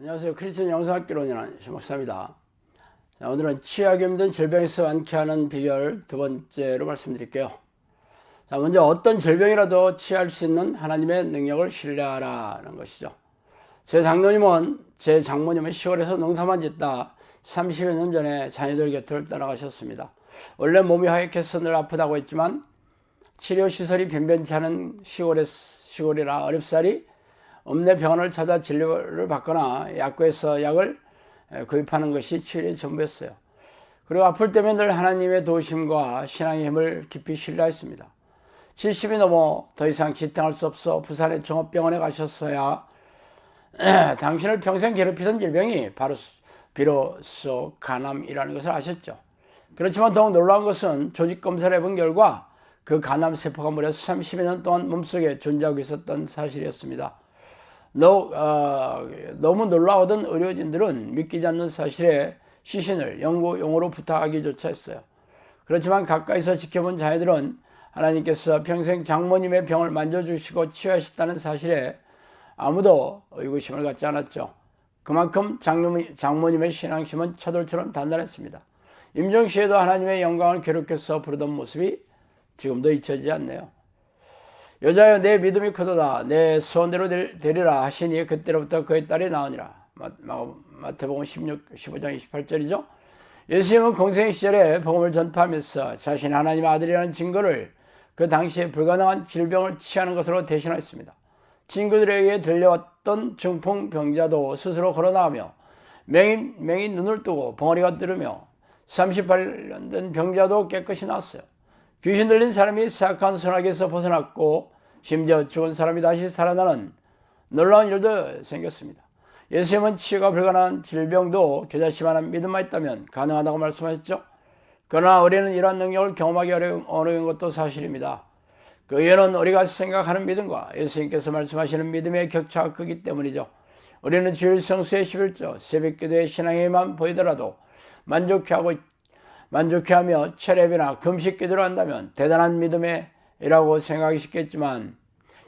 안녕하세요. 크리스천 영성학교로 운영하는 목사입니다. 자, 오늘은 치유하기 힘든 질병에서 완쾌하는 비결 두 번째로 말씀드릴게요. 자, 먼저 어떤 질병이라도 치유할 수 있는 하나님의 능력을 신뢰하라는 것이죠. 제 장모님은 시골에서 농사만 짓다 30여 년 전에 자녀들 곁을 떠나가셨습니다. 원래 몸이 하얗게서 늘 아프다고 했지만 치료시설이 변변치 않은 시골이라 어렵사리 읍내 병원을 찾아 진료를 받거나 약국에서 약을 구입하는 것이 치료의 전부였어요. 그리고 아플 때면 늘 하나님의 도우심과 신앙의 힘을 깊이 신뢰했습니다. 70이 넘어 더 이상 지탱할 수 없어 부산의 종합병원에 가셨어야 당신을 평생 괴롭히던 질병이 비로소 간암이라는 것을 아셨죠. 그렇지만 더욱 놀라운 것은 조직검사를 해본 결과 그 간암세포가 무려 30여 년 동안 몸속에 존재하고 있었던 사실이었습니다. 너무 놀라워던 의료진들은 믿기지 않는 사실에 시신을 연구용으로 부탁하기조차 했어요. 그렇지만 가까이서 지켜본 자녀들은 하나님께서 평생 장모님의 병을 만져주시고 치유하셨다는 사실에 아무도 의구심을 갖지 않았죠. 그만큼 장모님의 신앙심은 차돌처럼 단단했습니다. 임종시에도 하나님의 영광을 괴롭혀서 부르던 모습이 지금도 잊혀지지 않네요. 여자여 내 믿음이 크도다 내 소원대로 되리라 하시니 그때로부터 그의 딸이 나으니라. 마태복음 15장 28절이죠. 예수님은 공생 시절에 복음을 전파하면서 자신이 하나님의 아들이라는 증거를 그 당시에 불가능한 질병을 치유하는 것으로 대신했습니다. 친구들에게 들려왔던 중풍병자도 스스로 걸어나가며 맹인 눈을 뜨고 벙어리가 뜨르며 38년 된 병자도 깨끗이 나았어요. 귀신 들린 사람이 사악한 선악에서 벗어났고 심지어 죽은 사람이 다시 살아나는 놀라운 일도 생겼습니다. 예수님은 치유가 불가능한 질병도 겨자씨만한 믿음만 있다면 가능하다고 말씀하셨죠. 그러나 우리는 이러한 능력을 경험하기 어려운 것도 사실입니다. 그 이유는 우리가 생각하는 믿음과 예수님께서 말씀하시는 믿음의 격차가 크기 때문이죠. 우리는 주일 성수의 11조 새벽기도의 신앙에만 보이더라도 만족해하며 철회비나 금식기도를 한다면 대단한 믿음이라고 생각하기 쉽겠지만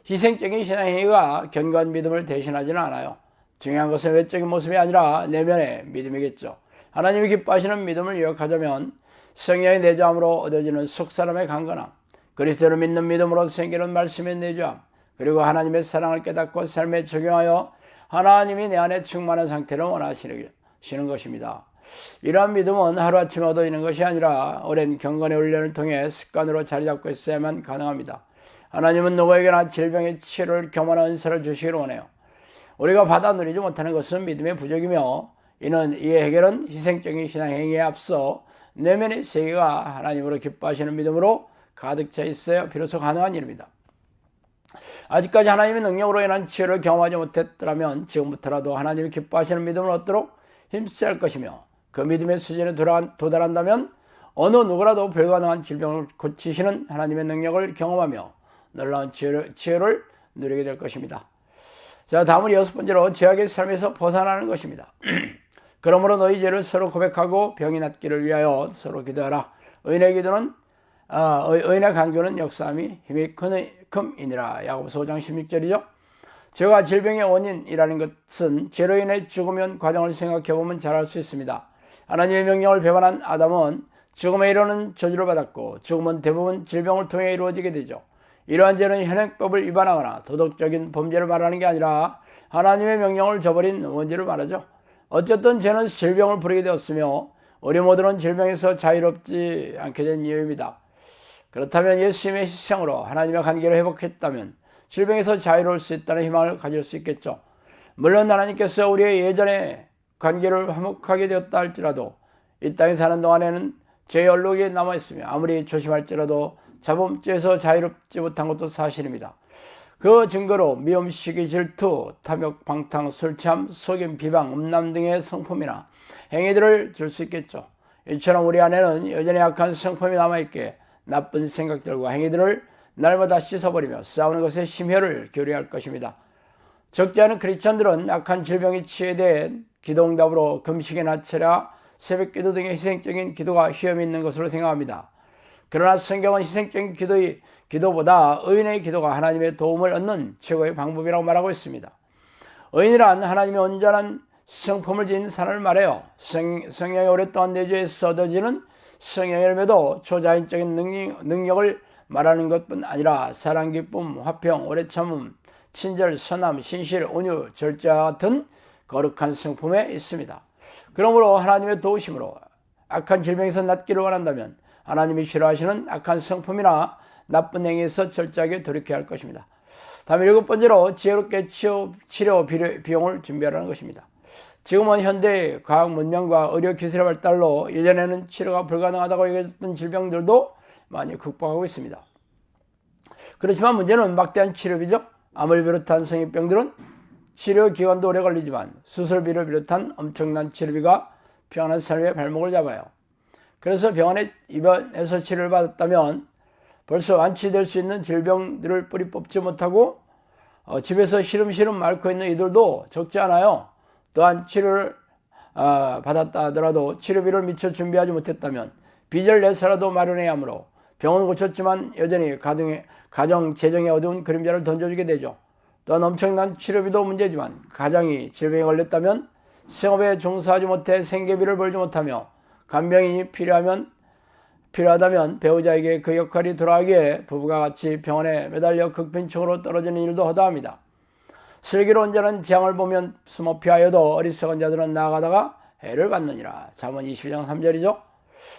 희생적인 신앙행위가 견고한 믿음을 대신하지는 않아요. 중요한 것은 외적인 모습이 아니라 내면의 믿음이겠죠. 하나님이 기뻐하시는 믿음을 요약하자면 성령의 내주함으로 얻어지는 속사람의 강건함, 그리스도를 믿는 믿음으로 생기는 말씀의 내주함, 그리고 하나님의 사랑을 깨닫고 삶에 적용하여 하나님이 내 안에 충만한 상태를 원하시는 것입니다. 이러한 믿음은 하루아침에 얻어지는 것이 아니라 오랜 경건의 훈련을 통해 습관으로 자리 잡고 있어야만 가능합니다. 하나님은 누구에게나 질병의 치유를 경험하는 은사를 주시기를 원해요. 우리가 받아 누리지 못하는 것은 믿음의 부족이며 이의 해결은 희생적인 신앙행위에 앞서 내면의 세계가 하나님으로 기뻐하시는 믿음으로 가득 차 있어야 비로소 가능한 일입니다. 아직까지 하나님의 능력으로 인한 치유를 경험하지 못했더라면 지금부터라도 하나님이 기뻐하시는 믿음을 얻도록 힘써야 할 것이며 그 믿음의 수준에 도달한다면 어느 누구라도 불가능한 질병을 고치시는 하나님의 능력을 경험하며 놀라운 치유를 누리게 될 것입니다. 자, 다음은 6번째로 죄악의 삶에서 벗어나는 것입니다. 그러므로 너희 죄를 서로 고백하고 병이 낫기를 위하여 서로 기도하라. 의인의 간구는 역사함이 힘이 큼이니라. 야고보서 5장 16절이죠. 죄가 질병의 원인이라는 것은 죄로 인해 죽으면 과정을 생각해보면 잘 알 수 있습니다. 하나님의 명령을 배반한 아담은 죽음에 이르는 저주를 받았고 죽음은 대부분 질병을 통해 이루어지게 되죠. 이러한 죄는 현행법을 위반하거나 도덕적인 범죄를 말하는 게 아니라 하나님의 명령을 저버린 원죄를 말하죠. 어쨌든 죄는 질병을 부르게 되었으며 우리 모두는 질병에서 자유롭지 않게 된 이유입니다. 그렇다면 예수님의 희생으로 하나님의 관계를 회복했다면 질병에서 자유로울 수 있다는 희망을 가질 수 있겠죠. 물론 하나님께서 우리의 예전의 관계를 화목하게 되었다 할지라도 이 땅에 사는 동안에는 죄의 얼룩이 남아있으며 아무리 조심할지라도 자범죄에서 자유롭지 못한 것도 사실입니다. 그 증거로 미움, 시기, 질투, 탐욕, 방탕, 술 취함, 속임, 비방, 음란 등의 성품이나 행위들을 들 수 있겠죠. 이처럼 우리 안에는 여전히 악한 성품이 남아있기에 나쁜 생각들과 행위들을 날마다 씻어버리며 싸우는 것에 심혈을 기울여야 할 것입니다. 적지 않은 크리스천들은 악한 질병의 치유에 대해 기도응답으로 금식이나 철야, 새벽기도 등의 희생적인 기도가 희염이 있는 것으로 생각합니다. 그러나 성경은 희생적인 기도보다 의인의 기도가 하나님의 도움을 얻는 최고의 방법이라고 말하고 있습니다. 의인이란 하나님의 온전한 성품을 지닌 사람을 말해요. 성령이 오랫동안 내주에서 얻어지는 성령의 열매도 초자연적인 능력을 말하는 것뿐 아니라 사랑, 기쁨, 화평, 오래 참음, 친절, 선함, 신실, 온유, 절제와 같은 거룩한 성품에 있습니다. 그러므로 하나님의 도우심으로 악한 질병에서 낫기를 원한다면 하나님이 싫어하시는 악한 성품이나 나쁜 행위에서 철저하게 돌이켜야 할 것입니다. 다음에 7번째로 지혜롭게 치료 비용을 준비하라는 것입니다. 지금은 현대 과학 문명과 의료 기술의 발달로 예전에는 치료가 불가능하다고 여겨졌던 질병들도 많이 극복하고 있습니다. 그렇지만 문제는 막대한 치료비죠. 암을 비롯한 성인병들은 치료 기간도 오래 걸리지만 수술비를 비롯한 엄청난 치료비가 평안한 삶의 발목을 잡아요. 그래서 병원에 입원해서 치료를 받았다면 벌써 완치될 수 있는 질병들을 뿌리 뽑지 못하고 집에서 시름시름 앓고 있는 이들도 적지 않아요. 또한 치료를 받았다 하더라도 치료비를 미처 준비하지 못했다면 빚을 내서라도 마련해야 하므로 병은 고쳤지만 여전히 가정 재정의 어두운 그림자를 던져주게 되죠. 또한 엄청난 치료비도 문제지만 가장이 질병에 걸렸다면 생업에 종사하지 못해 생계비를 벌지 못하며 간병인이 필요하다면 배우자에게 그 역할이 돌아가기에 부부가 같이 병원에 매달려 극빈층으로 떨어지는 일도 허다합니다. 슬기로운 자는 재앙을 보면 숨어 피하여도 어리석은 자들은 나아가다가 해를 받느니라. 잠언 22장 3절이죠.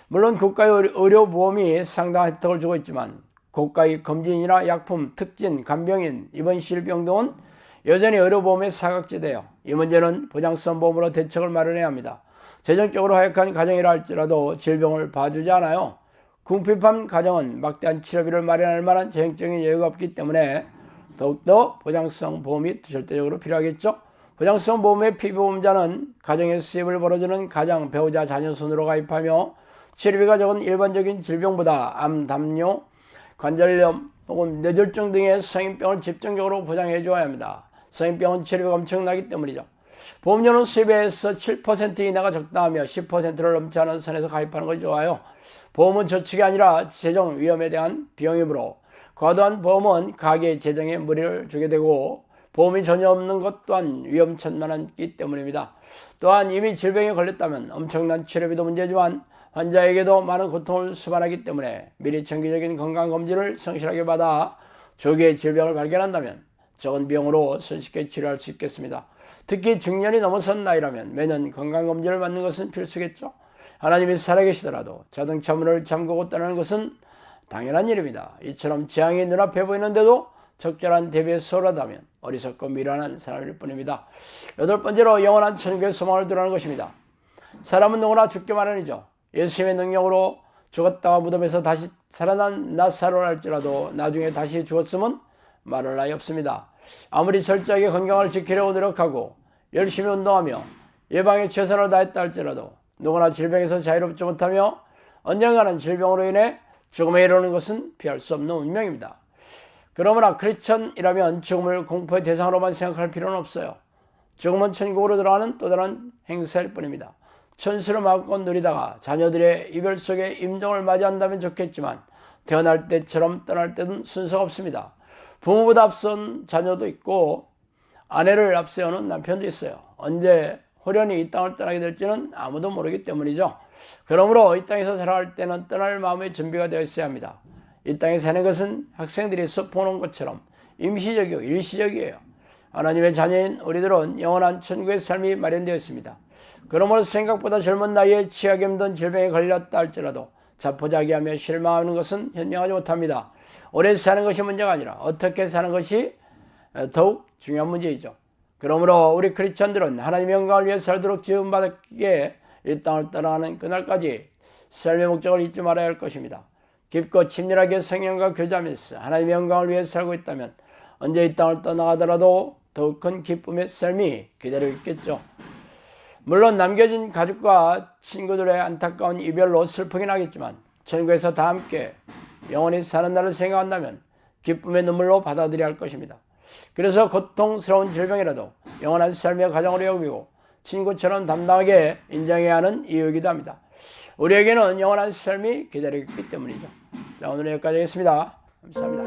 물론 국가의 의료보험이 상당한 혜택을 주고 있지만 고가의 검진이나 약품, 특진, 간병인, 입원실병 등은 여전히 의료보험의 사각지대예요. 이 문제는 보장성 보험으로 대책을 마련해야 합니다. 재정적으로 하약한 가정이라 할지라도 질병을 봐주지 않아요. 궁핍한 가정은 막대한 치료비를 마련할 만한 재정적인 여유가 없기 때문에 더욱더 보장성 보험이 절대적으로 필요하겠죠. 보장성 보험의 피보험자는 가정의 수입을 벌어주는 가장, 배우자, 자녀 순으로 가입하며 치료비가 적은 일반적인 질병보다 암, 담요, 관절염 혹은 뇌졸중 등의 성인병을 집중적으로 보장해 줘야 합니다. 성인병은 치료비가 엄청나기 때문이죠. 보험료는 수입에서 7% 이내가 적당하며 10%를 넘지 않은 선에서 가입하는 것이 좋아요. 보험은 저축이 아니라 재정 위험에 대한 비용이므로 과도한 보험은 가계의 재정에 무리를 주게 되고 보험이 전혀 없는 것 또한 위험천만하기 때문입니다. 또한 이미 질병에 걸렸다면 엄청난 치료비도 문제지만 환자에게도 많은 고통을 수반하기 때문에 미리 정기적인 건강검진을 성실하게 받아 조기에 질병을 발견한다면 적은 비용으로 손쉽게 치료할 수 있겠습니다. 특히 중년이 넘어선 나이라면 매년 건강검진을 받는 것은 필수겠죠. 하나님이 살아계시더라도 자동차 문을 잠그고 떠나는 것은 당연한 일입니다. 이처럼 재앙이 눈앞에 보이는데도 적절한 대비에 소홀하다면 어리석고 미련한 사람일 뿐입니다. 8번째로 영원한 천국의 소망을 두라는 것입니다. 사람은 누구나 죽기 마련이죠. 예수님의 능력으로 죽었다가 무덤에서 다시 살아난 나사로라 할지라도 나중에 다시 죽었으면 말할 나위 없습니다. 아무리 철저하게 건강을 지키려고 노력하고 열심히 운동하며 예방에 최선을 다했다 할지라도 누구나 질병에서 자유롭지 못하며 언젠가는 질병으로 인해 죽음에 이르는 것은 피할 수 없는 운명입니다. 그러므나 크리스천이라면 죽음을 공포의 대상으로만 생각할 필요는 없어요. 죽음은 천국으로 들어가는 또 다른 행사일 뿐입니다. 천수를 마음껏 누리다가 자녀들의 이별 속에 임종을 맞이한다면 좋겠지만 태어날 때처럼 떠날 때는 순서가 없습니다. 부모보다 앞선 자녀도 있고 아내를 앞세우는 남편도 있어요. 언제 호련히 이 땅을 떠나게 될지는 아무도 모르기 때문이죠. 그러므로 이 땅에서 살아갈 때는 떠날 마음의 준비가 되어 있어야 합니다. 이 땅에 사는 것은 학생들이 수업 보는 것처럼 임시적이고 일시적이에요. 하나님의 자녀인 우리들은 영원한 천국의 삶이 마련되어 있습니다. 그러므로 생각보다 젊은 나이에 치하게 힘든 질병에 걸렸다 할지라도 자포자기하며 실망하는 것은 현명하지 못합니다. 오래 사는 것이 문제가 아니라 어떻게 사는 것이 더욱 중요한 문제이죠. 그러므로 우리 크리스천들은 하나님의 영광을 위해 살도록 지음받았기에 이 땅을 떠나가는 그날까지 삶의 목적을 잊지 말아야 할 것입니다. 깊고 친밀하게 성령과 교제하면서 하나님의 영광을 위해 살고 있다면 언제 이 땅을 떠나가더라도 더욱 큰 기쁨의 삶이 기다리고 있겠죠. 물론 남겨진 가족과 친구들의 안타까운 이별로 슬프긴 하겠지만 천국에서 다 함께 영원히 사는 날을 생각한다면 기쁨의 눈물로 받아들여야 할 것입니다. 그래서 고통스러운 질병이라도 영원한 삶의 가정으로 여기고 친구처럼 담당하게 인정해야 하는 이유이기도 합니다. 우리에게는 영원한 삶이 기다리고 있기 때문이죠. 자, 오늘 여기까지 하겠습니다. 감사합니다.